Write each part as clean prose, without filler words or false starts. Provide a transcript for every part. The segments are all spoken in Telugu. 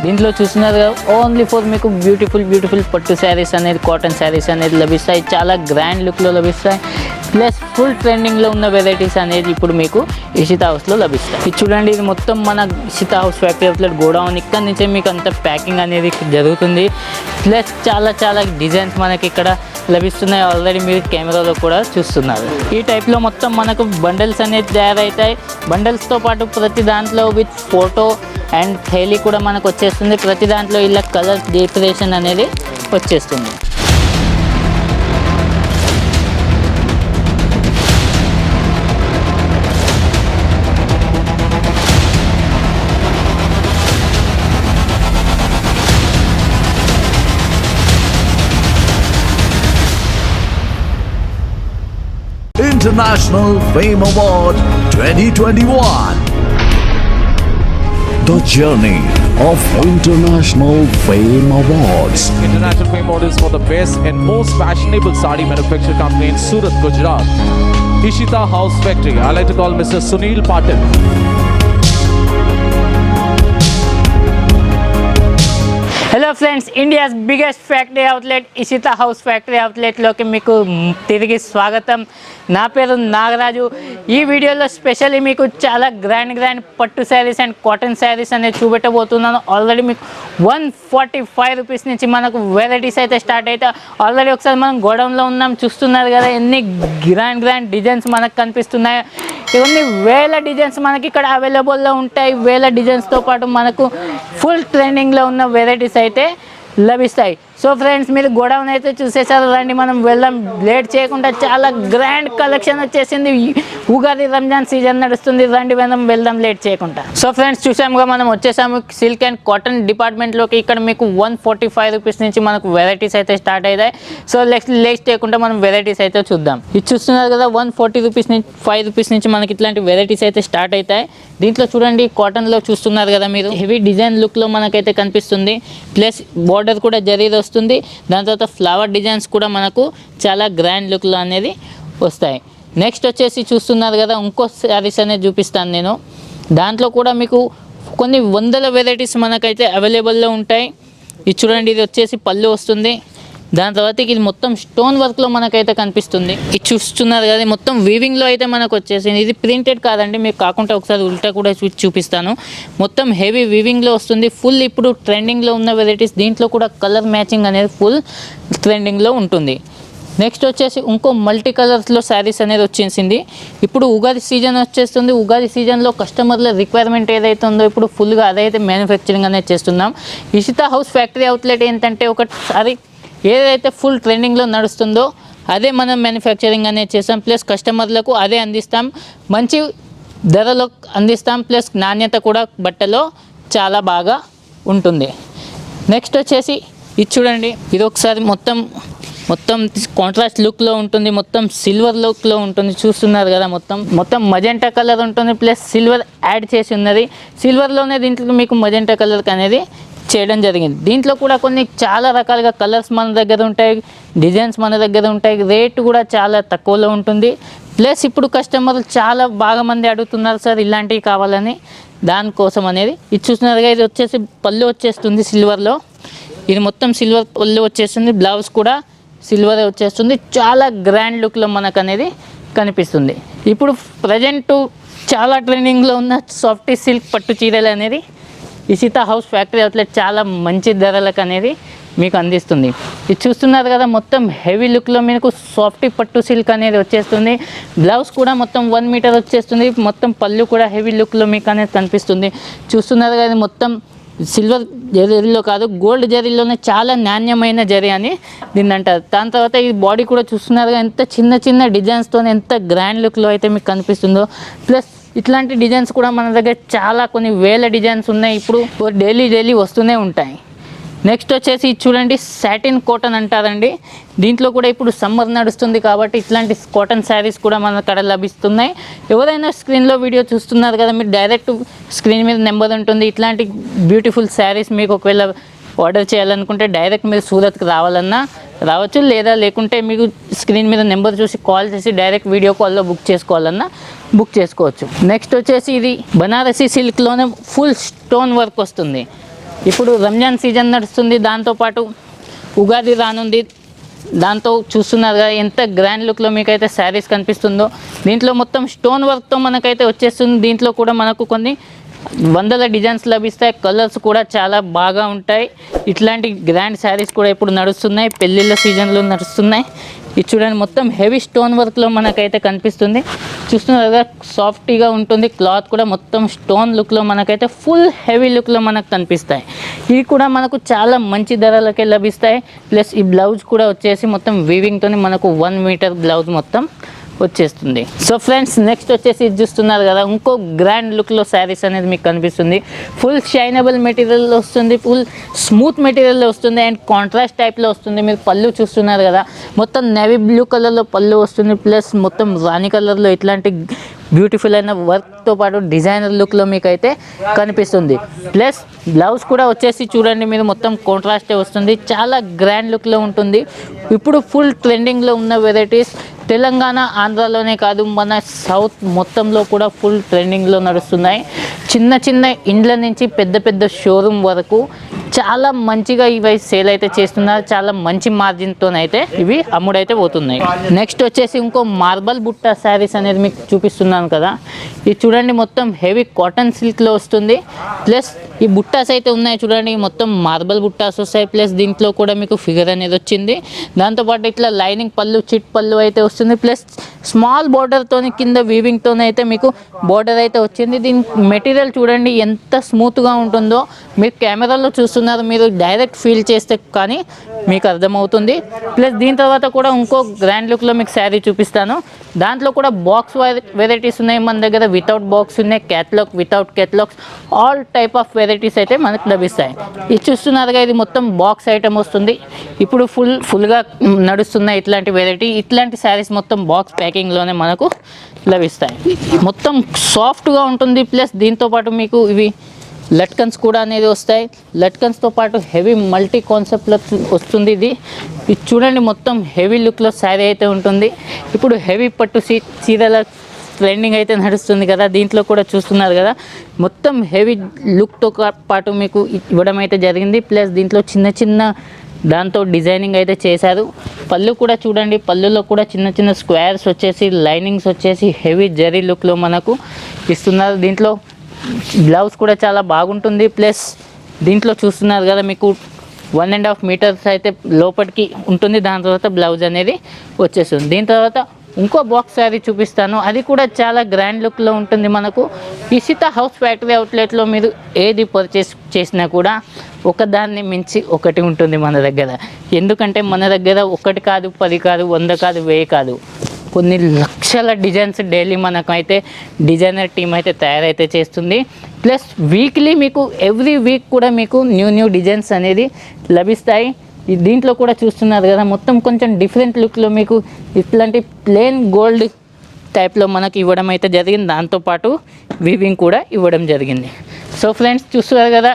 దీంట్లో చూస్తున్నారు ఓన్లీ ఫర్ మీకు బ్యూటిఫుల్ పట్టు శారీస్ అనేది, కాటన్ శారీస్ అనేది లభిస్తాయి. చాలా గ్రాండ్ లుక్లో లభిస్తాయి. ప్లస్ ఫుల్ ట్రెండింగ్లో ఉన్న వెరైటీస్ అనేది ఇప్పుడు మీకు ఇషితా హౌస్లో లభిస్తాయి. ఇది చూడండి, ఇది మొత్తం మన Ishita House factory outlet godown. ఇక్కడ నుంచే మీకు అంత ప్యాకింగ్ అనేది జరుగుతుంది. ప్లస్ చాలా డిజైన్స్ మనకి ఇక్కడ లభిస్తున్నాయి. ఆల్రెడీ మీరు కెమెరాలో కూడా చూస్తున్నారు. ఈ టైప్లో మొత్తం మనకు బండల్స్ అనేది తయారవుతాయి. బండల్స్తో పాటు ప్రతి దాంట్లో విత్ ఫోటో అండ్ థైలీ కూడా మనకు వచ్చేస్తుంది. ప్రతి దాంట్లో ఇలా కలర్ డెకరేషన్ అనేది వచ్చేస్తుంది. International Fame Award 2021. The journey of International Fame Awards. International Fame Award is for the best and most fashionable sari manufacturing company in Surat, Gujarat. Ishita House Factory. I like to call Mr. Sunil Patil. Hello friends, India's biggest factory outlet Ishita House factory అవుట్లెట్లోకి మీకు తిరిగి స్వాగతం. నా పేరు నాగరాజు. ఈ వీడియోలో స్పెషల్లీ మీకు చాలా గ్రాండ్ పట్టు శారీస్ అండ్ కాటన్ శారీస్ అనేది చూపెట్టబోతున్నాను. ఆల్రెడీ మీకు 145 రూపీస్ నుంచి మనకు వెరైటీస్ అయితే స్టార్ట్ అయితే ఆల్రెడీ ఒకసారి మనం గోడౌన్లో ఉన్నాం. చూస్తున్నారు కదా ఎన్ని గ్రాండ్ డిజైన్స్ మనకు కనిపిస్తున్నాయి. ఇవన్నీ వేల డిజైన్స్ మనకి ఇక్కడ అవైలబుల్లో ఉంటాయి. వేల డిజైన్స్తో పాటు మనకు ఫుల్ ట్రెండింగ్లో ఉన్న వెరైటీస్ అయితే లభిస్తాయి. సో ఫ్రెండ్స్, మీరు గోడౌన్ అయితే చూసేసారు. రండి మనం వెళ్దాం. లేట్ చేయకుండా చాలా గ్రాండ్ కలెక్షన్ వచ్చేసింది. ఉగాది రంజాన్ సీజన్ నడుస్తుంది. రండి వెళ్దాం లేట్ చేయకుండా. సో ఫ్రెండ్స్, చూసాముగా మనం వచ్చేసాము సిల్క్ అండ్ కాటన్ డిపార్ట్మెంట్లోకి. ఇక్కడ మీకు 145 రూపీస్ నుంచి మనకు వెరైటీస్ అయితే స్టార్ట్ అవుతాయి. సో లేట్ చేయకుండా మనం వెరైటీస్ అయితే చూద్దాం. ఇది చూస్తున్నారు కదా, 145 రూపీస్ నుంచి మనకి ఇట్లాంటి వెరైటీస్ అయితే స్టార్ట్ అవుతాయి. దీంట్లో చూడండి, కాటన్లో చూస్తున్నారు కదా మీరు, హెవీ డిజైన్ లుక్లో మనకైతే కనిపిస్తుంది. ప్లస్ బోర్డర్ కూడా జరీది వస్తుంది. దాని తర్వాత ఫ్లవర్ డిజైన్స్ కూడా మనకు చాలా గ్రాండ్ లుక్లో అనేది వస్తాయి. నెక్స్ట్ వచ్చేసి చూస్తున్నారు కదా, ఇంకో శారీస్ అనేది చూపిస్తాను నేను. దాంట్లో కూడా మీకు కొన్ని వందల వెరైటీస్ మనకైతే అవైలబుల్లో ఉంటాయి. ఇది చూడండి, ఇది వచ్చేసి పళ్ళు వస్తుంది. దాని తర్వాత ఇది మొత్తం స్టోన్ వర్క్లో మనకైతే కనిపిస్తుంది. ఇది చూస్తున్నారు కదా, మొత్తం వీవింగ్లో అయితే మనకు వచ్చేసింది. ఇది ప్రింటెడ్ కాదండి, మీకు కాకుండా ఒకసారి ఉల్టా కూడా చూపిస్తాను. మొత్తం హెవీ వీవింగ్లో వస్తుంది. ఫుల్ ఇప్పుడు ట్రెండింగ్లో ఉన్న వెరైటీస్. దీంట్లో కూడా కలర్ మ్యాచింగ్ అనేది ఫుల్ ట్రెండింగ్లో ఉంటుంది. నెక్స్ట్ వచ్చేసి ఇంకో మల్టీ కలర్స్లో శారీస్ అనేది వచ్చేసింది. ఇప్పుడు ఉగాది సీజన్ వచ్చేస్తుంది. ఉగాది సీజన్లో కస్టమర్ల రిక్వైర్మెంట్ ఏదైతే ఉందో ఇప్పుడు ఫుల్గా అదైతే మ్యానుఫ్యాక్చరింగ్ అనేది చేస్తున్నాం. ఇషితా హౌస్ ఫ్యాక్టరీ అవుట్లెట్ ఏంటంటే ఒకసారి ఏదైతే ఫుల్ ట్రెండింగ్లో నడుస్తుందో అదే మనం మ్యానుఫ్యాక్చరింగ్ అనేది చేస్తాం. ప్లస్ కస్టమర్లకు అదే అందిస్తాం. మంచి ధరలో అందిస్తాం. ప్లస్ నాణ్యత కూడా బట్టలో చాలా బాగా ఉంటుంది. నెక్స్ట్ వచ్చేసి ఇది చూడండి, ఇది ఒకసారి మొత్తం కాంట్రాస్ట్ లుక్లో ఉంటుంది. మొత్తం సిల్వర్ లుక్లో ఉంటుంది. చూస్తున్నారు కదా, మొత్తం మజెంటా కలర్ ఉంటుంది. ప్లస్ సిల్వర్ యాడ్ చేసి ఉన్నది. సిల్వర్లోనే దీంట్లో మీకు మజెంటా కలర్ అనేది చేయడం జరిగింది. దీంట్లో కూడా కొన్ని చాలా రకాలుగా కలర్స్ మన దగ్గర ఉంటాయి, డిజైన్స్ మన దగ్గర ఉంటాయి. రేటు కూడా చాలా తక్కువలో ఉంటుంది. ప్లస్ ఇప్పుడు కస్టమర్లు చాలా బాగా మంది అడుగుతున్నారు, సార్ ఇలాంటివి కావాలని. దానికోసం అనేది ఇది చూస్తున్నారుగా, ఇది వచ్చేసి పళ్ళు వచ్చేస్తుంది సిల్వర్లో. ఇది మొత్తం సిల్వర్ పళ్ళు వచ్చేస్తుంది. బ్లౌజ్ కూడా సిల్వర్ వచ్చేస్తుంది. చాలా గ్రాండ్ లుక్లో మనకు అనేది కనిపిస్తుంది. ఇప్పుడు ప్రజెంట్ చాలా ట్రెండింగ్లో ఉన్న సాఫ్టీ సిల్క్ పట్టు చీరలు అనేది ఇషితా హౌస్ ఫ్యాక్టరీ అవుట్లెట్ చాలా మంచి ధరలకు అనేది మీకు అందిస్తుంది. ఇది చూస్తున్నారు కదా, మొత్తం హెవీ లుక్లో మీకు సాఫ్టీ పట్టు సిల్క్ అనేది వచ్చేస్తుంది. బ్లౌజ్ కూడా మొత్తం 1 మీటర్ వచ్చేస్తుంది. మొత్తం పళ్ళు కూడా హెవీ లుక్లో మీకు అనేది కనిపిస్తుంది. చూస్తున్నారు కదా, మొత్తం సిల్వర్ జరీలో కాదు, గోల్డ్ జరీలోనే చాలా నాణ్యమైన జరీ అని దీన్ని అంటారు. దాని తర్వాత ఈ బాడీ కూడా చూస్తున్నారు ఎంత చిన్న డిజైన్స్తో ఎంత గ్రాండ్ లుక్లో అయితే మీకు కనిపిస్తుందో. ప్లస్ ఇట్లాంటి డిజైన్స్ కూడా మన దగ్గర చాలా కొన్ని వేల డిజైన్స్ ఉన్నాయి. ఇప్పుడు డైలీ వస్తూనే ఉంటాయి. నెక్స్ట్ వచ్చేసి చూడండి, సాటిన్ కాటన్ అంటారండి. దీంట్లో కూడా ఇప్పుడు సమ్మర్ నడుస్తుంది కాబట్టి ఇట్లాంటి కాటన్ శారీస్ కూడా మన కాడ లభిస్తున్నాయి. ఎవరైనా స్క్రీన్లో వీడియో చూస్తున్నారు కదా, మీరు డైరెక్ట్ స్క్రీన్ మీద నెంబర్ ఉంటుంది. ఇట్లాంటి బ్యూటిఫుల్ శారీస్ మీకు ఒకవేళ ఆర్డర్ చేయాలనుకుంటే డైరెక్ట్ మీరు సూరత్కి రావచ్చు, లేకుంటే మీకు స్క్రీన్ మీద నెంబర్ చూసి కాల్ చేసి డైరెక్ట్ వీడియో కాల్లో బుక్ చేసుకోవాలన్నా బుక్ చేసుకోవచ్చు. నెక్స్ట్ వచ్చేసి ఇది బనారసీ సిల్క్లోనే ఫుల్ స్టోన్ వర్క్ వస్తుంది. ఇప్పుడు రంజాన్ సీజన్ నడుస్తుంది, దాంతోపాటు ఉగాది రానుంది. దాంతో చూస్తున్నారు కదా ఎంత గ్రాండ్ లుక్లో మీకైతే శారీస్ కనిపిస్తుందో. దీంట్లో మొత్తం స్టోన్ వర్క్తో మనకైతే వచ్చేస్తుంది. దీంట్లో కూడా మనకు కొన్ని వందల డిజైన్స్ లభిస్తాయి, కలర్స్ కూడా చాలా బాగా ఉంటాయి. ఇట్లాంటి గ్రాండ్ శారీస్ కూడా ఇప్పుడు నడుస్తున్నాయి, పెళ్ళిళ్ళ సీజన్లో నడుస్తున్నాయి. ఇది చూడండి మొత్తం హెవీ స్టోన్ వర్క్లో మనకైతే కనిపిస్తుంది. చూస్తున్నారు కదా సాఫ్ట్గా ఉంటుంది, క్లాత్ కూడా మొత్తం స్టోన్ లుక్లో మనకైతే ఫుల్ హెవీ లుక్లో మనకు కనిపిస్తాయి. ఇవి కూడా మనకు చాలా మంచి ధరలకే లభిస్తాయి. ప్లస్ ఈ బ్లౌజ్ కూడా వచ్చేసి మొత్తం వీవింగ్తో మనకు 1 మీటర్ బ్లౌజ్ మొత్తం వచ్చేస్తుంది. సో ఫ్రెండ్స్ నెక్స్ట్ వచ్చేసి ఇది చూస్తున్నారు కదా ఇంకో గ్రాండ్ లుక్లో శారీస్ అనేది మీకు కనిపిస్తుంది. ఫుల్ షైనబుల్ మెటీరియల్లో వస్తుంది, ఫుల్ స్మూత్ మెటీరియల్లో వస్తుంది అండ్ కాంట్రాస్ట్ టైప్లో వస్తుంది. మీరు పళ్ళు చూస్తున్నారు కదా మొత్తం నేవీ బ్లూ కలర్లో పళ్ళు వస్తుంది, ప్లస్ మొత్తం రాణి కలర్లో ఇట్లాంటి బ్యూటిఫుల్ అయిన వర్క్తో పాటు డిజైనర్ లుక్లో మీకు అయితే కనిపిస్తుంది. ప్లస్ బ్లౌజ్ కూడా వచ్చేసి చూడండి మీరు మొత్తం కాంట్రాస్టే వస్తుంది, చాలా గ్రాండ్ లుక్లో ఉంటుంది. ఇప్పుడు ఫుల్ ట్రెండింగ్లో ఉన్న వెరైటీస్ తెలంగాణ ఆంధ్రాలోనే కాదు మన సౌత్ మొత్తంలో కూడా ఫుల్ ట్రెండింగ్లో నడుస్తున్నాయి. చిన్న చిన్న ఇండ్ల నుంచి పెద్ద పెద్ద షోరూమ్ వరకు చాలా మంచిగా ఇవి సేల్ అయితే చేస్తున్నారు. చాలా మంచి మార్జిన్తోనైతే ఇవి అమ్ముడైతే పోతున్నాయి. నెక్స్ట్ వచ్చేసి ఇంకో మార్బల్ బుట్ట శారీస్ అనేది మీకు చూపిస్తున్నాను కదా. ఇది చూడండి మొత్తం హెవీ కాటన్ సిల్క్లో వస్తుంది. ప్లస్ ఈ బుట్టాస్ అయితే ఉన్నాయి చూడండి, మొత్తం మార్బల్ బుట్టాస్ వస్తాయి. ప్లస్ దీంట్లో కూడా మీకు ఫిగర్ అనేది వచ్చింది. దాంతోపాటు ఇట్లా లైనింగ్ పళ్ళు చిట్ పళ్ళు అయితే వస్తుంది. ప్లస్ స్మాల్ బార్డర్తో కింద వీవింగ్తో అయితే మీకు బార్డర్ అయితే వచ్చింది. దీని మెటీరియల్ చూడండి ఎంత స్మూత్గా ఉంటుందో. మీరు కెమెరాలో చూస్తున్నారు, మీరు డైరెక్ట్ ఫీల్ చేస్తే కానీ మీకు అర్థమవుతుంది. ప్లస్ దీని తర్వాత కూడా ఇంకో గ్రాండ్ లుక్లో మీకు శారీ చూపిస్తాను. దాంట్లో కూడా బాక్స్ వెరైటీస్ ఉన్నాయి మన దగ్గర, వితౌట్ బాక్స్ ఉన్నాయి, catalogue without catalogues, all type of varieties అయితే మనకు లభిస్తాయి. ఇది చూస్తున్నారుగా ఇది మొత్తం బాక్స్ ఐటమ్ వస్తుంది. ఇప్పుడు ఫుల్గా నడుస్తున్న ఇట్లాంటి వెరైటీ, ఇట్లాంటి శారీస్ మొత్తం బాక్స్ ప్యాకింగ్లోనే మనకు లభిస్తాయి. మొత్తం సాఫ్ట్గా ఉంటుంది. ప్లస్ దీంతోపాటు మీకు ఇవి లట్కన్స్ కూడా అనేది వస్తాయి. లట్కన్స్తో పాటు హెవీ మల్టీ కాన్సెప్ట్లో వస్తుంది. ఇది చూడండి మొత్తం హెవీ లుక్లో శారీ అయితే ఉంటుంది. ఇప్పుడు హెవీ పట్టు చీరల ట్రెండింగ్ అయితే నడుస్తుంది కదా, దీంట్లో కూడా చూస్తున్నారు కదా మొత్తం హెవీ లుక్తో పాటు మీకు ఇవ్వడం అయితే జరిగింది. ప్లస్ దీంట్లో చిన్న చిన్న దాంతో డిజైనింగ్ అయితే చేశారు. పళ్ళు కూడా చూడండి, పళ్ళులో కూడా చిన్న చిన్న స్క్వేర్స్ వచ్చేసి లైనింగ్స్ వచ్చేసి హెవీ జరీ లుక్లో మనకు ఇస్తున్నారు. దీంట్లో బ్లౌజ్ కూడా చాలా బాగుంటుంది. ప్లస్ దీంట్లో చూస్తున్నారు కదా మీకు 1.5 మీటర్స్ అయితే లోపలికి ఉంటుంది. దాని తర్వాత బ్లౌజ్ అనేది వచ్చేస్తుంది. దీని తర్వాత ఇంకో బాక్స్ శారీ చూపిస్తాను, అది కూడా చాలా గ్రాండ్ లుక్లో ఉంటుంది. మనకు ఇషితా హౌస్ ఫ్యాక్టరీ అవుట్లెట్లో మీరు ఏది పర్చేస్ చేసినా కూడా ఒకదాన్ని మించి ఒకటి ఉంటుంది మన దగ్గర. ఎందుకంటే మన దగ్గర 1 కాదు 10 కాదు 100 కాదు 1000 కాదు, కొన్ని లక్షల డిజైన్స్ డైలీ మనకైతే డిజైనర్ టీం అయితే తయారైతే చేస్తుంది. ప్లస్ వీక్లీ మీకు ఎవ్రీ వీక్ కూడా మీకు న్యూ డిజైన్స్ అనేది లభిస్తాయి. దీంట్లో కూడా చూస్తున్నారు కదా మొత్తం కొంచెం డిఫరెంట్ లుక్లో మీకు ఇట్లాంటి ప్లెయిన్ గోల్డ్ టైప్లో మనకి ఇవ్వడం అయితే జరిగింది. దాంతోపాటు వీవింగ్ కూడా ఇవ్వడం జరిగింది. సో ఫ్రెండ్స్ చూస్తున్నారు కదా,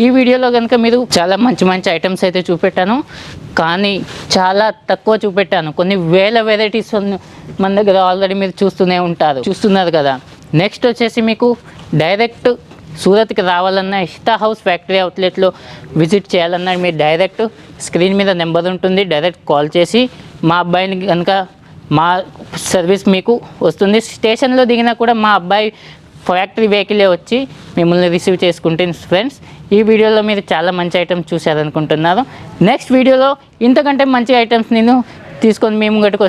ఈ వీడియోలో కనుక మీరు చాలా మంచి ఐటమ్స్ అయితే చూపెట్టాను, కానీ చాలా తక్కువ చూపెట్టాను. కొన్ని వేల వెరైటీస్ మన దగ్గర ఆల్రెడీ మీరు చూస్తున్నారు కదా. నెక్స్ట్ వచ్చేసి మీకు డైరెక్ట్ సూరత్కి రావాలన్నా ఇషితా హౌస్ ఫ్యాక్టరీ అవుట్లెట్లో విజిట్ చేయాలన్నా మీరు డైరెక్ట్ స్క్రీన్ మీద నెంబర్ ఉంటుంది, డైరెక్ట్ కాల్ చేసి మా అబ్బాయిని కనుక మా సర్వీస్ మీకు వస్తుంది. స్టేషన్లో దిగినా కూడా మా అబ్బాయి ఫ్యాక్టరీ వెహికలే వచ్చి మిమ్మల్ని రిసీవ్ చేసుకుంటుంది. ఫ్రెండ్స్ ఈ వీడియోలో మీరు చాలా మంచి ఐటమ్స్ చూశారనుకుంటున్నారు. నెక్స్ట్ వీడియోలో ఇంతకంటే మంచి ఐటమ్స్ నేను తీసుకొని మేము గట్టుకు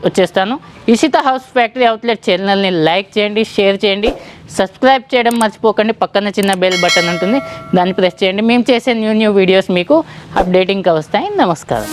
వచ్చేస్తాను. ఇషితా హౌస్ ఫ్యాక్టరీ అవుట్లెట్ ఛానల్ని లైక్ చేయండి, షేర్ చేయండి, సబ్స్క్రైబ్ చేయడం మర్చిపోకండి. పక్కన చిన్న బెల్ బటన్ ఉంటుంది, దాన్ని ప్రెస్ చేయండి. మేము చేసే న్యూ వీడియోస్ మీకు అప్డేటింగ్గా వస్తాయి. నమస్కారం.